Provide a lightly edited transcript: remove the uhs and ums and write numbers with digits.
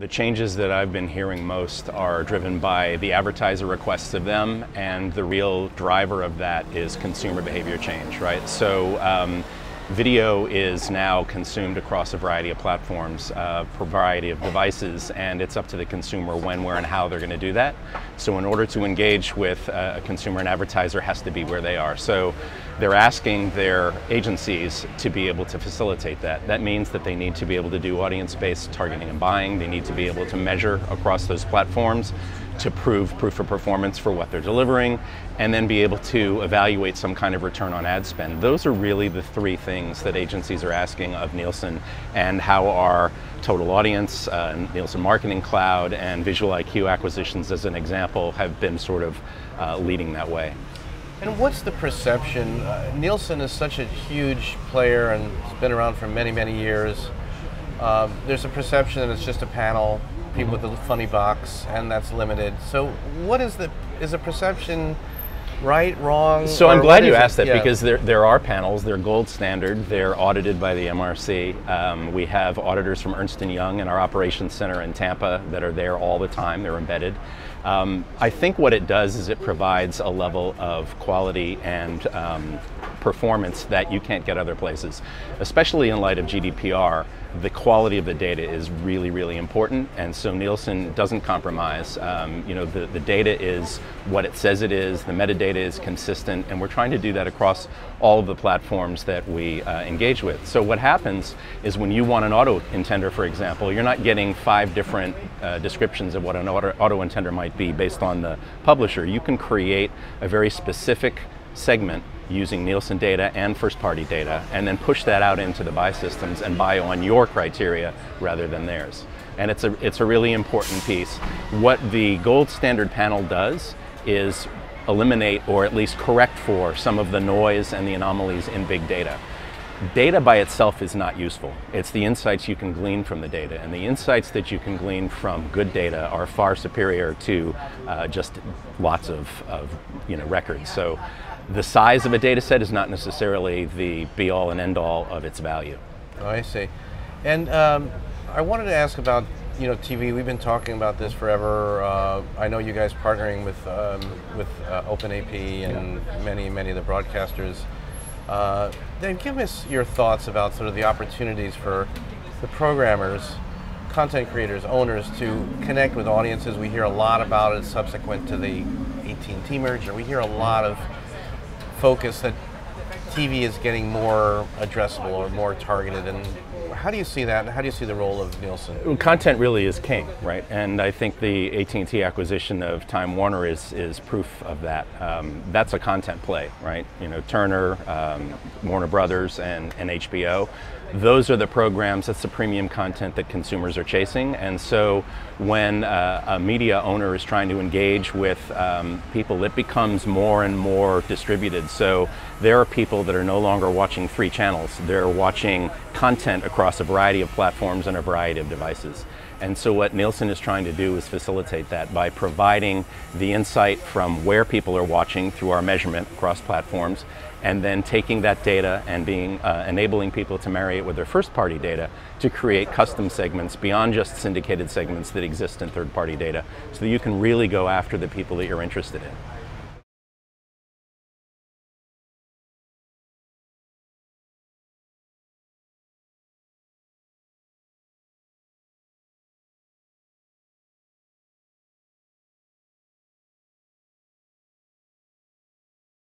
The changes that I've been hearing most are driven by the advertiser requests of them, and the real driver of that is consumer behavior change, right? So video is now consumed across a variety of platforms, a variety of devices, and it's up to the consumer when, where, and how they're going to do that. So in order to engage with a consumer, an advertiser has to be where they are. So they're asking their agencies to be able to facilitate that. That means that they need to be able to do audience-based targeting and buying. They need to be able to measure across those platforms to prove proof of performance for what they're delivering, and then be able to evaluate some kind of return on ad spend. Those are really the three things that agencies are asking of Nielsen, and how our total audience, Nielsen Marketing Cloud, and Visual IQ acquisitions as an example have been sort of leading that way. And what's the perception? Nielsen is such a huge player and it's been around for many, many years. There's a perception that it's just a panel, people with a funny box, and that's limited. So what is the perception right, wrong? So I'm glad you asked that, because there are panels, they're gold standard, they're audited by the MRC. We have auditors from Ernst Young in our operations center in Tampa that are there all the time, they're embedded. I think what it does is it provides a level of quality and performance that you can't get other places. Especially in light of GDPR, the quality of the data is really, really important, and so Nielsen doesn't compromise. You know, the data is what it says it is, the metadata is consistent, and we're trying to do that across all of the platforms that we engage with. So what happens is when you want an auto intender, for example, you're not getting 5 different descriptions of what an auto intender might be based on the publisher. You can create a very specific segment using Nielsen data and first-party data, and then push that out into the buy systems and buy on your criteria rather than theirs. And it's a really important piece. What the gold standard panel does is eliminate, or at least correct for, some of the noise and the anomalies in big data. Data by itself is not useful. It's the insights you can glean from the data, and the insights that you can glean from good data are far superior to just lots of records. So the size of a data set is not necessarily the be-all and end-all of its value. Oh, I see. And I wanted to ask about TV. We've been talking about this forever. I know you guys partnering with OpenAP and many of the broadcasters. Then give us your thoughts about sort of the opportunities for the programmers, content creators, owners to connect with audiences. We hear a lot about it subsequent to the AT&T merger. We hear a lot of focus that TV is getting more addressable or more targeted, and how do you see that, and how do you see the role of Nielsen? Content really is king, right? And I think the AT&T acquisition of Time Warner is proof of that. That's a content play, right? You know, Turner, Warner Brothers, and HBO. Those are the programs, that's the premium content that consumers are chasing. And so when a media owner is trying to engage with people, it becomes more and more distributed. So there are people that are no longer watching 3 channels. They're watching content across a variety of platforms and a variety of devices. And so what Nielsen is trying to do is facilitate that by providing the insight from where people are watching through our measurement across platforms, and then taking that data and enabling people to marry it with their first-party data to create custom segments beyond just syndicated segments that exist in third-party data, so that you can really go after the people that you're interested in.